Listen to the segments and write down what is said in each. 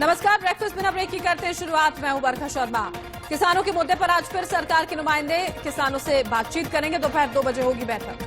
नमस्कार, ब्रेकफास्ट बिना ब्रेक की करते हैं शुरुआत। मैं हूं बरखा शर्मा। किसानों के मुद्दे पर आज फिर सरकार के नुमाइंदे किसानों से बातचीत करेंगे। दोपहर 2 बजे होगी बैठक।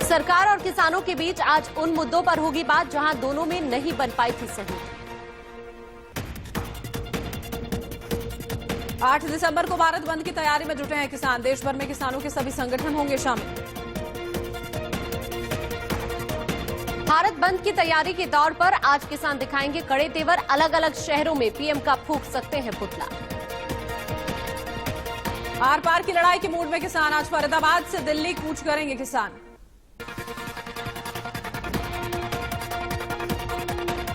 सरकार और किसानों के बीच आज उन मुद्दों पर होगी बात जहां दोनों में नहीं बन पाई थी सही। 8 दिसंबर को भारत बंद की तैयारी में जुटे हैं किसान। देश भर में किसानों के सभी संगठन होंगे शामिल। भारत बंद की तैयारी के तौर पर आज किसान दिखाएंगे कड़े तेवर। अलग अलग शहरों में पीएम का फूंक सकते हैं पुतला। आर पार की लड़ाई के मूड में किसान। आज फरीदाबाद से दिल्ली कूच करेंगे किसान।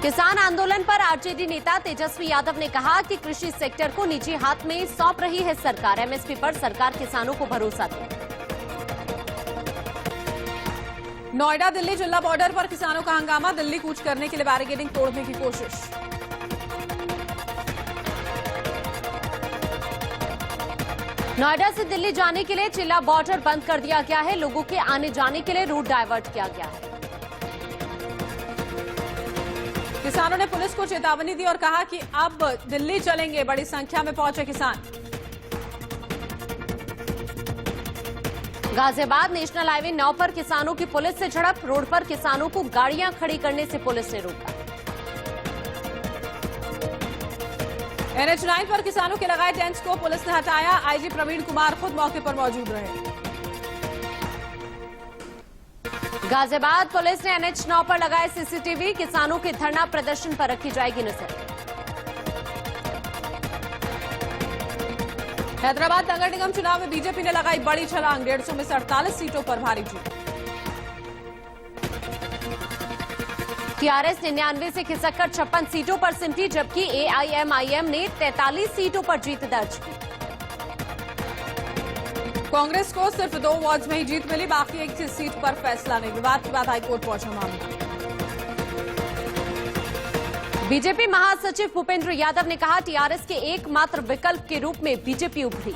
किसान आंदोलन पर आरजेडी नेता तेजस्वी यादव ने कहा कि कृषि सेक्टर को निजी हाथ में सौंप रही है सरकार। एमएसपी पर सरकार किसानों को भरोसा दे। नोएडा दिल्ली जिला बॉर्डर पर किसानों का हंगामा। दिल्ली कूच करने के लिए बैरिकेडिंग तोड़ने की कोशिश। नोएडा से दिल्ली जाने के लिए जिला बॉर्डर बंद कर दिया गया है। लोगों के आने जाने के लिए रूट डायवर्ट किया गया है। किसानों ने पुलिस को चेतावनी दी और कहा कि अब दिल्ली चलेंगे। बड़ी संख्या में पहुंचे किसान। गाजियाबाद नेशनल हाईवे 9 पर किसानों की पुलिस से झड़प। रोड पर किसानों को गाड़ियां खड़ी करने से पुलिस ने रोका। NH 9 पर किसानों के लगाए टेंट्स को पुलिस ने हटाया। आईजी प्रवीण कुमार खुद मौके पर मौजूद रहे। गाजियाबाद पुलिस ने NH 9 पर लगाए सीसीटीवी। किसानों के धरना प्रदर्शन पर रखी जाएगी नजर। हैदराबाद नगर निगम चुनाव में बीजेपी ने लगाई बड़ी छलांग। 150 में से 48 सीटों पर भारी जीत। टीआरएस 99 से खिसककर 56 सीटों पर सिमटी, जबकि एआईएमआईएम ने 43 सीटों पर जीत दर्ज की। कांग्रेस को सिर्फ 2 वार्ड में ही जीत मिली। बाकी एक सीट पर फैसला नहीं। विवाद के बाद हाईकोर्ट पहुंचा मामला। बीजेपी महासचिव भूपेंद्र यादव ने कहा टीआरएस के एकमात्र विकल्प के रूप में बीजेपी उभरी।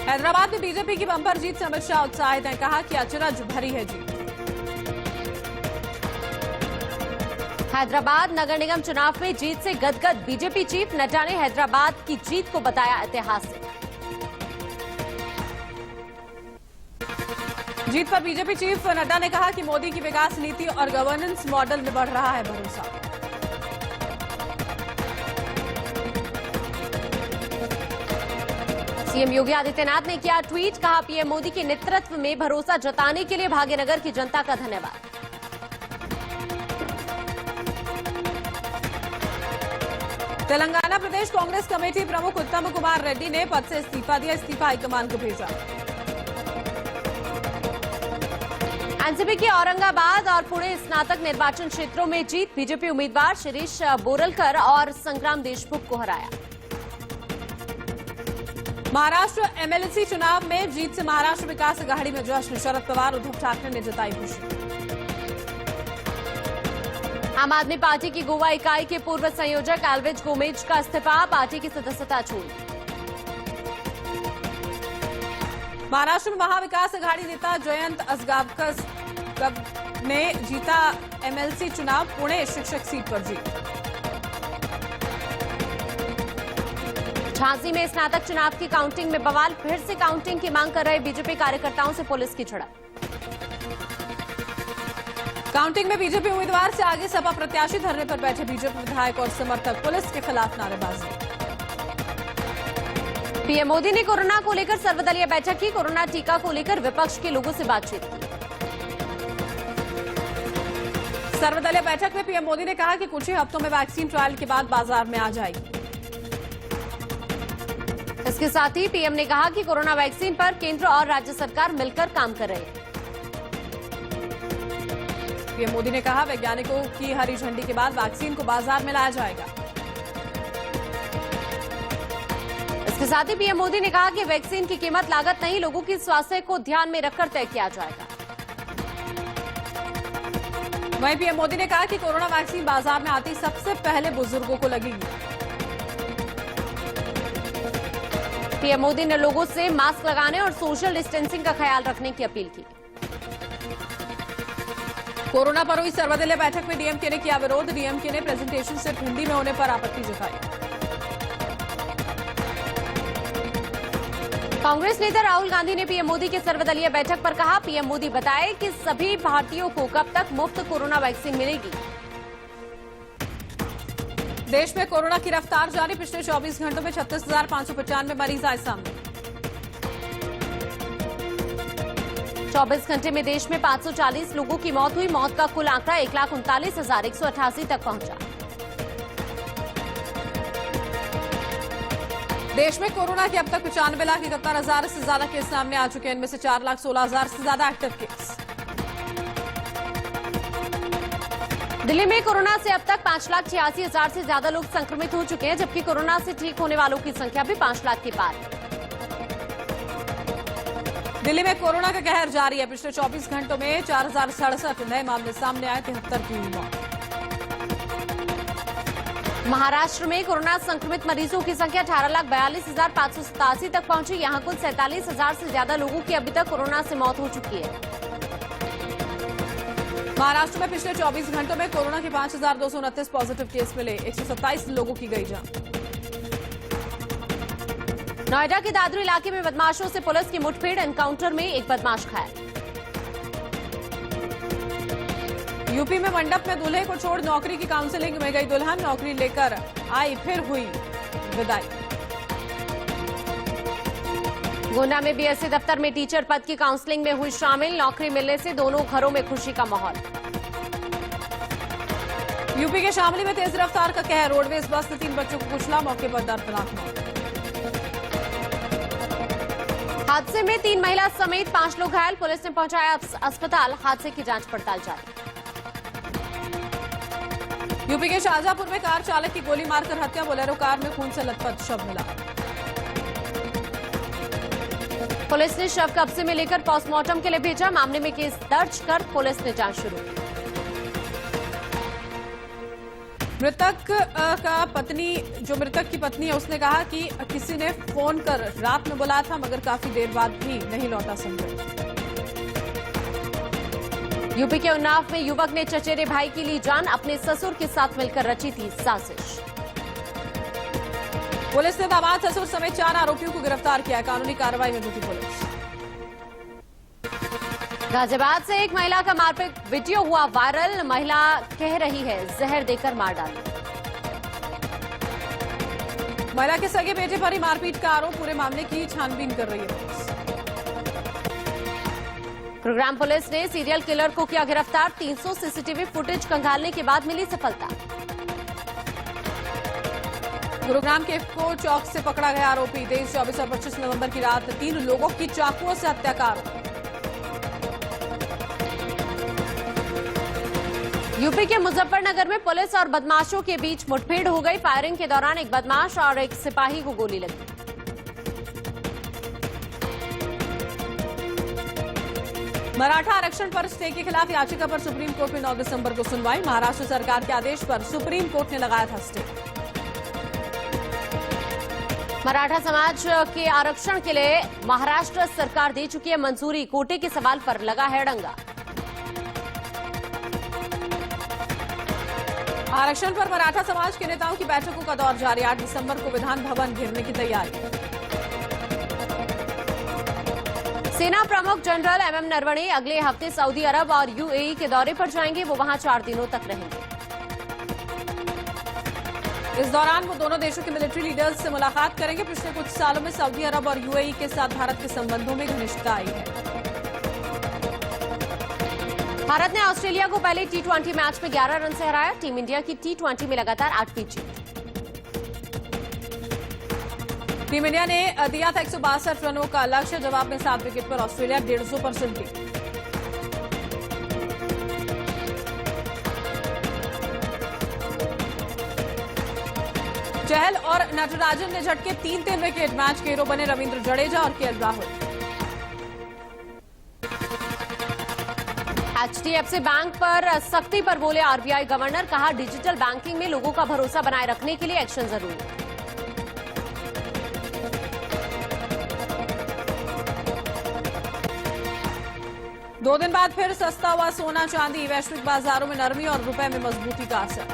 हैदराबाद में बीजेपी की बंपर जीत से अमित शाह उत्साहित हैं। कहा कि अचरज भरी है जीत। हैदराबाद नगर निगम चुनाव में जीत से गदगद बीजेपी चीफ। नड्डा ने हैदराबाद की जीत को बताया ऐतिहासिक। जीत पर बीजेपी चीफ नड्डा ने कहा कि मोदी की विकास नीति और गवर्नेंस मॉडल में बढ़ रहा है भरोसा। सीएम योगी आदित्यनाथ ने किया ट्वीट। कहा पीएम मोदी के नेतृत्व में भरोसा जताने के लिए भाग्यनगर की जनता का धन्यवाद। तेलंगाना प्रदेश कांग्रेस कमेटी प्रमुख उत्तम कुमार रेड्डी ने पद से इस्तीफा दिया। इस्तीफा हाईकमान को भेजा। एनसीपी के औरंगाबाद और पुणे स्नातक निर्वाचन क्षेत्रों में जीत। बीजेपी उम्मीदवार शिरीष बोरलकर और संग्राम देशमुख को हराया। महाराष्ट्र एमएलसी चुनाव में जीत से महाराष्ट्र विकास अघाड़ी में जश्न। शरद पवार उद्धव ठाकरे ने जताई खुशी। आम आदमी पार्टी की गोवा इकाई के पूर्व संयोजक एल्विज गोमेज का इस्तीफा। पार्टी की सदस्यता छोड़ी। महाराष्ट्र में महाविकास अघाड़ी नेता जयंत असगावकर ने जीता एमएलसी चुनाव। पुणे शिक्षक सीट पर जीत। झांसी में स्नातक चुनाव की काउंटिंग में बवाल। फिर से काउंटिंग की मांग कर रहे बीजेपी कार्यकर्ताओं से पुलिस की झड़प। काउंटिंग में बीजेपी उम्मीदवार से आगे सपा प्रत्याशी धरने पर बैठे बीजेपी विधायक और समर्थक। पुलिस के खिलाफ नारेबाजी। पीएम मोदी ने कोरोना को लेकर सर्वदलीय बैठक की। कोरोना टीका को लेकर विपक्ष के लोगों से बातचीत की। सर्वदलीय बैठक में पीएम मोदी ने कहा कि कुछ ही हफ्तों में वैक्सीन ट्रायल के बाद बाजार में आ जाएगी। इसके साथ ही पीएम ने कहा कि कोरोना वैक्सीन पर केंद्र और राज्य सरकार मिलकर काम कर रहे हैं। पीएम मोदी ने कहा वैज्ञानिकों की हरी झंडी के बाद वैक्सीन को बाजार में लाया जाएगा। इसके साथ ही पीएम मोदी ने कहा कि वैक्सीन की कीमत लागत नहीं, लोगों की स्वास्थ्य को ध्यान में रखकर तय किया जाएगा। वहीं पीएम मोदी ने कहा कि कोरोना वैक्सीन बाजार में आती सबसे पहले बुजुर्गों को लगेगी। पीएम मोदी ने लोगों से मास्क लगाने और सोशल डिस्टेंसिंग का ख्याल रखने की अपील की। कोरोना पर हुई सर्वदलीय बैठक में डीएमके ने किया विरोध। डीएमके ने प्रेजेंटेशन सिर्फ हिंदी में होने पर आपत्ति जताई। कांग्रेस नेता राहुल गांधी ने पीएम मोदी के सर्वदलीय बैठक पर कहा, पीएम मोदी बताए कि सभी भारतीयों को कब तक मुफ्त कोरोना वैक्सीन मिलेगी। देश में कोरोना की रफ्तार जारी। पिछले 24 घंटों में 36,595 मरीज आए सामने। 24 घंटे में देश में 540 लोगों की मौत हुई। मौत का कुल आंकड़ा 1,39,188 तक पहुंचा। देश में कोरोना के अब तक 95,71,000 से ज्यादा केस सामने आ चुके हैं। इनमें से 4,16,000 से ज्यादा एक्टिव केस। दिल्ली में कोरोना से अब तक 5,86,000 से ज्यादा लोग संक्रमित हो चुके हैं, जबकि कोरोना से ठीक होने वालों की संख्या भी 5 लाख के पार है। दिल्ली में कोरोना का कहर जारी है। पिछले 24 घंटों में 4,067 नए मामले सामने आए। 73 की हुई मौत। महाराष्ट्र में कोरोना संक्रमित मरीजों की संख्या 18,42,587 तक पहुंची। यहां कुल 47,000 से ज्यादा लोगों की अभी तक कोरोना से मौत हो चुकी है। महाराष्ट्र में पिछले 24 घंटों में कोरोना के 5,229 पॉजिटिव केस मिले। 127 लोगों की गई जान। नोएडा के दादरी इलाके में बदमाशों से पुलिस की मुठभेड़। एनकाउंटर में एक बदमाश घायल। यूपी में मंडप में दूल्हे को छोड़ नौकरी की काउंसलिंग में गई दुल्हन। नौकरी लेकर आई, फिर हुई विदाई। गोंडा में बीएससी दफ्तर में टीचर पद की काउंसलिंग में हुई शामिल। नौकरी मिलने से दोनों घरों में खुशी का माहौल। यूपी के शामली में तेज रफ्तार का कहर। रोडवेज बस ने 3 बच्चों को कुचला। मौके पर दर्दनाक मौत। हादसे में 3 महिला समेत 5 लोग घायल। पुलिस ने पहुंचाया अस्पताल। हादसे की जांच पड़ताल जारी। यूपी के शाहजहांपुर में कार चालक की गोली मारकर हत्या। बोलेरो कार में खून से लथपथ शव मिला। पुलिस ने शव कब्जे में लेकर पोस्टमार्टम के लिए भेजा। मामले में केस दर्ज कर पुलिस ने जांच शुरू की। मृतक की पत्नी है, उसने कहा कि किसी ने फोन कर रात में बुलाया था, मगर काफी देर बाद भी नहीं लौटा संजय। यूपी के उन्नाव में युवक ने चचेरे भाई की ली जान। अपने ससुर के साथ मिलकर रची थी साजिश। पुलिस ने दामाद, ससुर समेत 4 आरोपियों को गिरफ्तार किया। कानूनी कार्रवाई में जुटी पुलिस। गाजियाबाद से एक महिला का मारपीट वीडियो हुआ वायरल। महिला कह रही है जहर देकर मार डाला। महिला के सगे बेटे पर ही मारपीट का आरोप। पूरे मामले की छानबीन कर रही है पुलिस। गुरुग्राम पुलिस ने सीरियल किलर को किया गिरफ्तार। 300 सीसीटीवी फुटेज खंगालने के बाद मिली सफलता। गुरुग्राम के इफ्को चौक से पकड़ा गया आरोपी। 23, 24 और 25 नवंबर की रात 3 लोगों की चाकुओं से हत्या का आरोप। यूपी के मुजफ्फरनगर में पुलिस और बदमाशों के बीच मुठभेड़ हो गई। फायरिंग के दौरान एक बदमाश और एक सिपाही को गोली लगी। मराठा आरक्षण पर स्टे के खिलाफ याचिका पर सुप्रीम कोर्ट में 9 दिसंबर को सुनवाई। महाराष्ट्र सरकार के आदेश पर सुप्रीम कोर्ट ने लगाया था स्टे। मराठा समाज के आरक्षण के लिए महाराष्ट्र सरकार दे चुकी है मंजूरी। कोटे के सवाल पर लगा है डंगा। आरक्षण पर मराठा समाज के नेताओं की बैठकों का दौर जारी। 8 दिसंबर को विधान भवन घेरने की तैयारी। सेना प्रमुख जनरल एमएम नरवणे अगले हफ्ते सऊदी अरब और यूएई के दौरे पर जाएंगे। वो वहां 4 दिनों तक रहेंगे। इस दौरान वो दोनों देशों के मिलिट्री लीडर्स से मुलाकात करेंगे। पिछले कुछ सालों में सऊदी अरब और यूएई के साथ भारत के संबंधों में घनिष्ठता आई है। भारत ने ऑस्ट्रेलिया को पहले T20 मैच में 11 रन से हराया। टीम इंडिया की T20 में लगातार 8वीं जीत। टीम इंडिया ने दिया था 162 रनों का लक्ष्य। जवाब में 7 विकेट पर ऑस्ट्रेलिया 150% थी। चहल और नटराजन ने झटके 3 विकेट। मैच के हीरो बने रविंद्र जडेजा और केएल राहुल। एचडीएफसी बैंक पर सख्ती पर बोले आरबीआई गवर्नर। कहा डिजिटल बैंकिंग में लोगों का भरोसा बनाए रखने के लिए एक्शन जरूरी। 2 दिन बाद फिर सस्ता हुआ सोना चांदी, वैश्विक बाजारों में नरमी और रुपए में मजबूती का असर।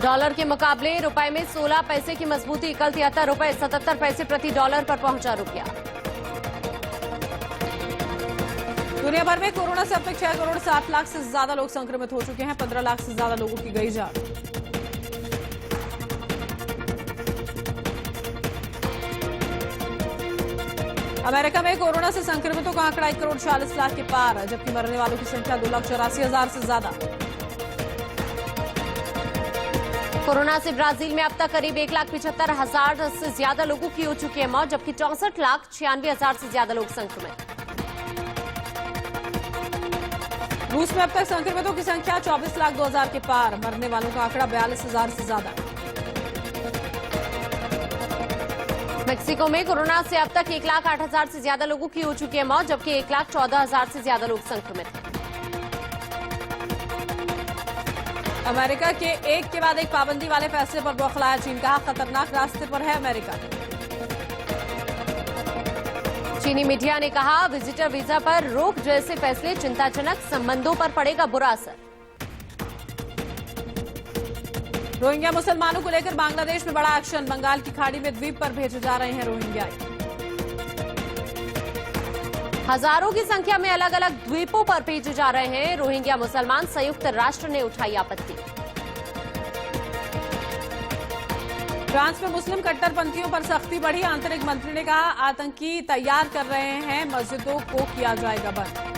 डॉलर के मुकाबले रुपए में 16 पैसे की मजबूती, कल 73 रुपए 77 पैसे प्रति डॉलर पर पहुंचा रुपया। दुनिया भर में कोरोना से अब तक 6 करोड़ 7 लाख से ज्यादा लोग संक्रमित हो चुके हैं। 15 लाख से ज्यादा लोगों की गई जान। अमेरिका में कोरोना से संक्रमितों का आंकड़ा 1 करोड़ 40 लाख के पार, जबकि मरने वालों की संख्या 2,84,000 से ज्यादा। कोरोना से ब्राजील में अब तक करीब 1,75,000 से ज्यादा लोगों की हो चुकी है मौत, जबकि 64,96,000 से ज्यादा लोग संक्रमित। रूस में अब तक संक्रमितों की संख्या 24,02,000 के पार, मरने वालों का आंकड़ा 42,000 से ज्यादा। मेक्सिको में कोरोना से अब तक 1,08,000 से ज्यादा लोगों की हो चुकी है मौत, जबकि 1,14,000 से ज्यादा लोग संक्रमित हैं। अमेरिका के एक के बाद एक पाबंदी वाले फैसले पर बौखलाया चीन, कहा खतरनाक रास्ते पर है अमेरिका। चीनी मीडिया ने कहा विजिटर वीजा पर रोक जैसे फैसले चिंताजनक, संबंधों पर पड़ेगा बुरा असर। रोहिंग्या मुसलमानों को लेकर बांग्लादेश में बड़ा एक्शन, बंगाल की खाड़ी में द्वीप पर भेजे जा रहे हैं रोहिंग्या। हजारों की संख्या में अलग अलग द्वीपों पर भेजे जा रहे हैं रोहिंग्या मुसलमान, संयुक्त राष्ट्र ने उठाई आपत्ति। फ्रांस में मुस्लिम कट्टरपंथियों पर सख्ती बढ़ी, आंतरिक मंत्री ने कहा आतंकी तैयार कर रहे हैं, मस्जिदों को किया जाएगा बंद।